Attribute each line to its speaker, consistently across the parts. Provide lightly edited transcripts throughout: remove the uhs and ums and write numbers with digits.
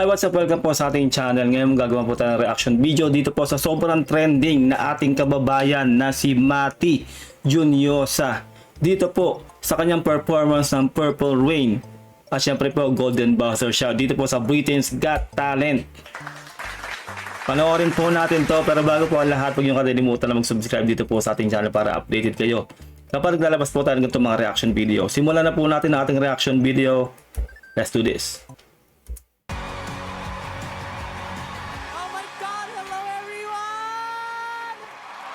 Speaker 1: Hi, what's up? Welcome po sa ating channel. Ngayon gagawa po tayo ng reaction video dito po sa sobrang trending na ating kababayan na si Mati Juniosa. Dito po sa kanyang performance ng Purple Rain. At syempre po Golden Buzzer siya dito po sa Britain's Got Talent. Panoorin po natin to, pero bago po ang lahat, huwag nyo kalilimutan na mag-subscribe dito po sa ating channel para updated kayo kapag naglalabas po tayo ng itong mga reaction video. Simulan na po natin ang ating reaction video. Let's do this.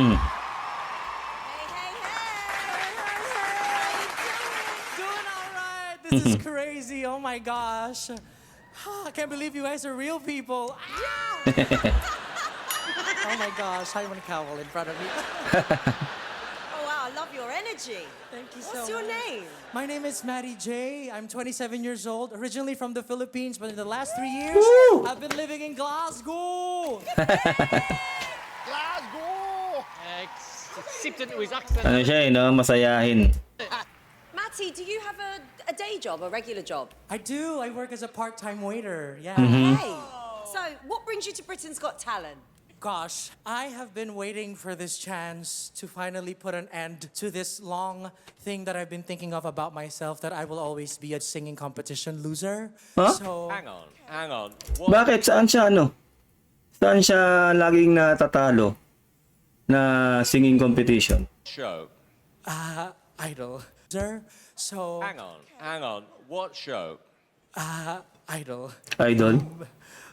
Speaker 2: Hey, doing all right. This is crazy. Oh my gosh. I can't believe you guys are real people. Oh my gosh. Hi, Cowell in front of me.
Speaker 3: Oh wow, I love your energy.
Speaker 2: Thank you
Speaker 3: What's
Speaker 2: so
Speaker 3: your
Speaker 2: much.
Speaker 3: name?
Speaker 2: My name is Maddie J. I'm 27 years old, originally from the Philippines, but in the last 3 years,
Speaker 1: Woo!
Speaker 2: I've been living in Glasgow.
Speaker 4: Sipped into his accent.
Speaker 1: Ano siya no? Masayahin.
Speaker 3: Matty, do you have a day job, a regular job?
Speaker 2: I do. I work as a part-time waiter. Yeah.
Speaker 3: Hey. So, what brings you to Britain's Got Talent?
Speaker 2: Gosh, I have been waiting for this chance to finally put an end to this long thing that I've been thinking of about myself, that I will always be a singing competition loser.
Speaker 1: Huh?
Speaker 2: So,
Speaker 4: Hang on.
Speaker 1: Bakit? Saan siya ano? Saan siya laging natatalo na singing competition?
Speaker 4: show?
Speaker 2: idol. Sir, so,
Speaker 4: Hang on. What show?
Speaker 2: idol.
Speaker 1: Idol?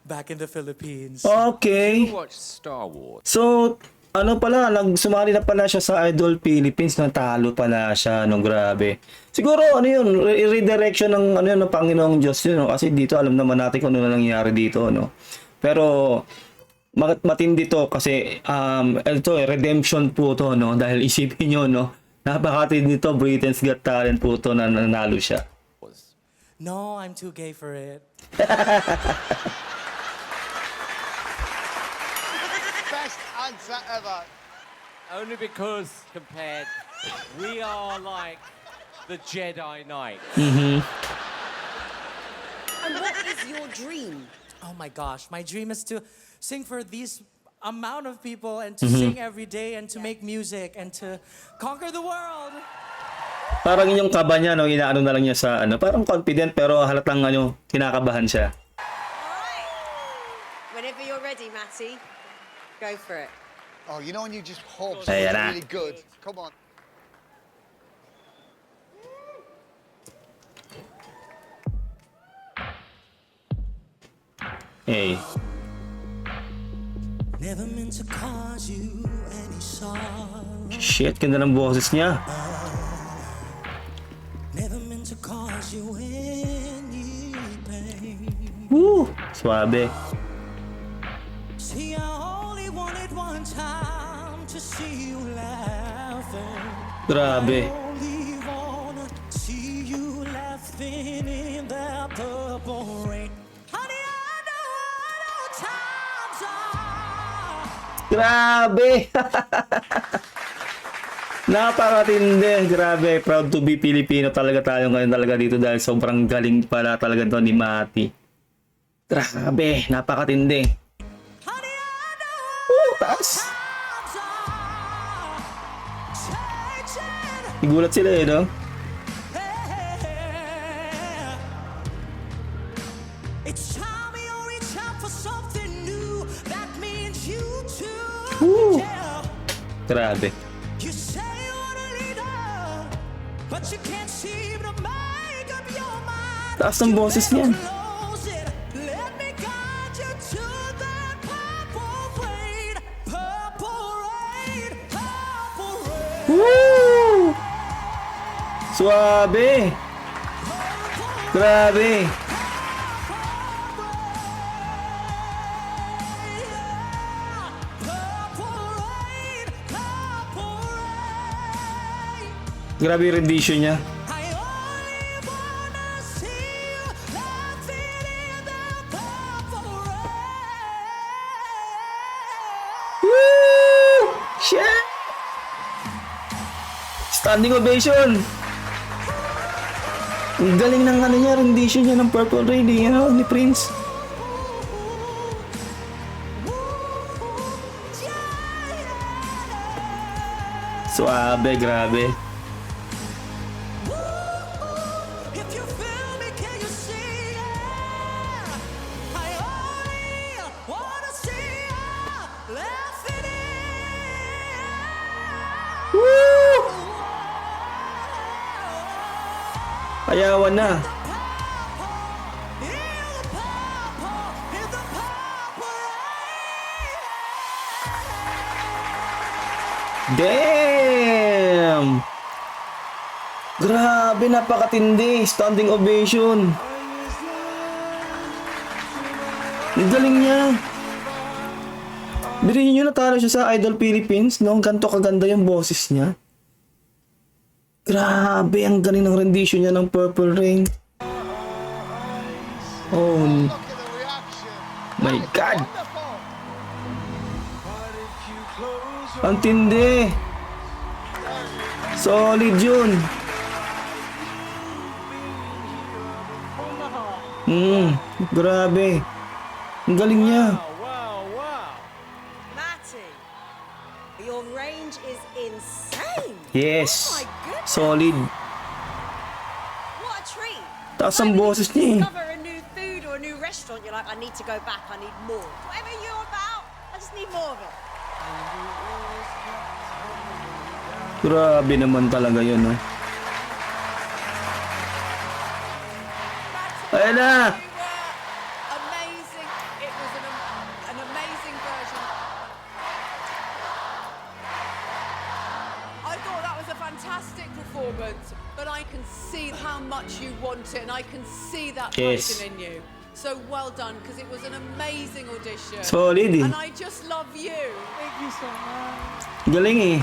Speaker 2: Back in the Philippines.
Speaker 1: Okay.
Speaker 4: Watch Star Wars.
Speaker 1: So, ano pala, sumali na pala siya sa Idol Philippines, natalo pala siya, no, grabe. Siguro, ano yun, redirection ng, ano yun, ng Panginoong Diyos yun, no? Kasi dito, alam naman natin kung ano na nangyari dito, no? Pero, matindi to kasi, ito, redemption po to, no? Dahil isipin nyo, no? Napakatindi nito, Britain's Got Talent po to na nanalo siya.
Speaker 2: No, I'm too gay for it.
Speaker 5: Best answer ever.
Speaker 4: Only because compared, we are like the Jedi Knight.
Speaker 3: And what is your dream?
Speaker 2: Oh my gosh, my dream is to sing for these amount of people and to sing every day and to make music and to conquer the world.
Speaker 1: Parang yung kaba niya, no? Inaano na lang niya sa, ano, parang confident pero halatang, ano, kinakabahan siya.
Speaker 3: Alright. Whenever you're ready, Matty, go for it.
Speaker 5: Oh, you know when you just hope
Speaker 1: Ayan
Speaker 5: something's
Speaker 1: na.
Speaker 5: really good? Come on.
Speaker 1: Hey.
Speaker 2: Never meant to cause you any sorrow.
Speaker 1: Shit, ganda ng boses niya.
Speaker 2: Never meant to cause you any pain.
Speaker 1: Woo! Suabe.
Speaker 2: See, I only wanted one time to see you laughing.
Speaker 1: Grabe.
Speaker 2: Only wanna see you laughing in that purple rain. Honey, I know times are.
Speaker 1: Grabe! Napakatindi. Grabe. Proud to be Filipino talaga tayo ngayon talaga dito dahil sobrang galing pala talaga to ni Mati. Grabe. Napakatindi.
Speaker 2: Honey, I know
Speaker 1: Taas.
Speaker 2: times are changing.
Speaker 1: Igulat sila eh, no?
Speaker 2: It's time you reach out for something new. That means you too.
Speaker 1: Woo.
Speaker 2: Yeah.
Speaker 1: Grabe.
Speaker 2: You say you want a leader, but you can't seem to make up your mind.
Speaker 1: Taas ng boses niya.
Speaker 2: Close it. Let me guide you to that purple rain. Purple rain. Purple rain.
Speaker 1: Woo! Suabe. Grabe. Grabe yung rendition niya. Woo! Shit! Standing ovation! Ang galing ng ano niya, rendition niya ng Purple Rain, you know, ni Prince. Suabe, grabe.
Speaker 2: If you feel me, can you see it? I only wanna see you laughing in.
Speaker 1: Woo! Ayawan na. Damn! Grabe, napakatindi. Standing ovation. Ang galing niya. Birihin nyo, natalo siya sa Idol Philippines, no? Ganto kaganda yung boses niya. Grabe, ang galing ng rendition niya ng Purple Rain. Oh
Speaker 5: Look at the reaction.
Speaker 1: my God!
Speaker 5: Wonderful.
Speaker 1: Ang tindi! Solid yun! Grabe. Ang galing niya.
Speaker 3: Matty, your range is insane.
Speaker 1: Yes.
Speaker 3: Oh my goodness.
Speaker 1: Solid.
Speaker 3: What a treat.
Speaker 1: Taas ang boses niya eh.
Speaker 3: Discover a new food or a new restaurant, you're like, I need to go back, I need more. Whatever you're about, I just need more of it.
Speaker 1: Grabe naman talaga yun, no? Ayan na!
Speaker 6: Amazing. It was an amazing version. I thought that was a fantastic performance, but I can see how much you want it, and I can see that
Speaker 1: Yes.
Speaker 6: passion in you. So well done, because it was an amazing audition.
Speaker 1: Solid eh.
Speaker 6: And I just love you. Thank you so much.
Speaker 1: Galing eh.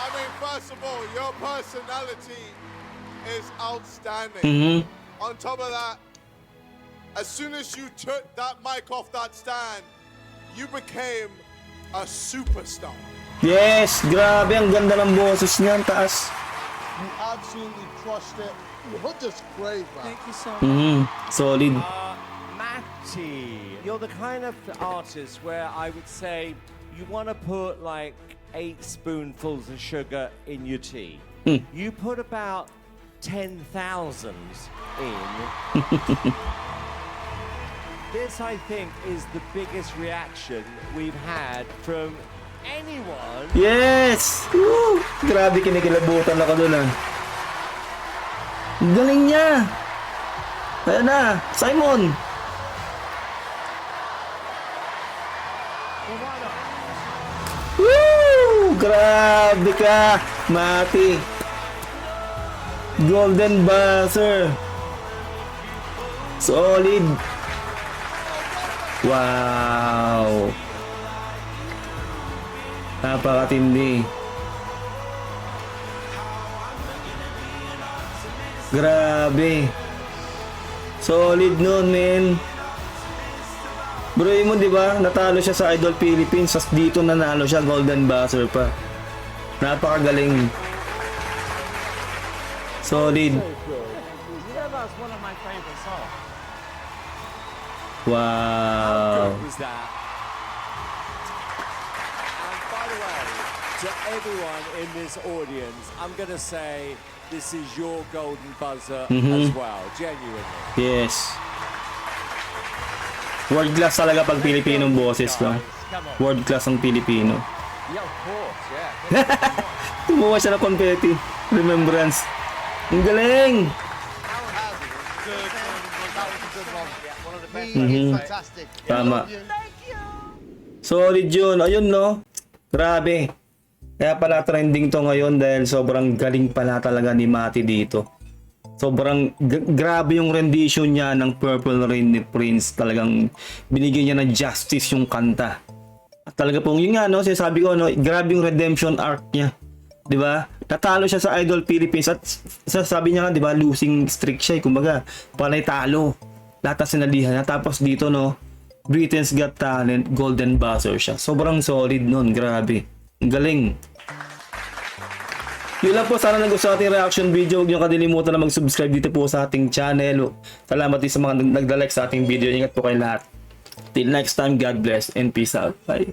Speaker 7: I mean, first of all, your personality is outstanding.
Speaker 1: Mhm.
Speaker 7: On top of that, as soon as you took that mic off that stand, you became a superstar.
Speaker 1: Yes! Grabe, ang ganda ng boses niya. Ang taas.
Speaker 5: You absolutely crushed it. You're just great, man.
Speaker 2: Thank you so much.
Speaker 1: Solid.
Speaker 4: Matty, you're the kind of artist where I would say you want to put like 8 spoonfuls of sugar in your tea. You put about 10,000 in. This, I think, is the biggest reaction we've had from anyone.
Speaker 1: Yes! Woo! Grabe, kinikilabutan ako dun ah. Ang galing niya! Ayan na! Simon! Woo! Grabe ka! Mati! Golden buzzer! Solid! Wow! Napakatindi. Grabe. Solid nun, men. Bro, mo, di ba? Natalo siya sa Idol Philippines, tas dito nanalo siya, Golden Buzzer pa. Napakagaling. Solid.
Speaker 4: That's one of my favorite songs.
Speaker 1: Wow.
Speaker 4: What was that? And by the way, to everyone in this audience, I'm going to say this is your golden buzzer as well, genuinely.
Speaker 1: Yes. World class talaga pag Pilipinong boses ko. World class ang Pilipino.
Speaker 4: Yeah, of course, yeah.
Speaker 1: Tumuha siya ng confetti. Remembrance. Ang galing!
Speaker 5: He is fantastic.
Speaker 1: Tama.
Speaker 5: You.
Speaker 1: Solid yun. Ayun, no? Grabe. Kaya pala trending to ngayon dahil sobrang galing pala talaga ni Matty dito. Sobrang grabe yung rendition niya ng Purple Rain ni Prince. Talagang binigyan niya ng justice yung kanta. At talaga pong yun nga, no? Sinasabi ko, no? Grabe yung redemption arc niya. 'Di ba? Natalo siya sa Idol Philippines at sabi niya nga, 'di ba, losing streak siya, kumbaga, panay talo. Lahat na sinalihan niya. Tapos dito, no, Britain's Got Talent, Golden Buzzer siya. Sobrang solid nun, grabe. Ang galing. Yun lang po, sana nagustuhan ating reaction video. Huwag niyo kadilimutan na mag-subscribe dito po sa ating channel. Salamat din sa mga nagda-like sa ating video. Ingat po kayo lahat. Till next time, God bless and peace out. Bye.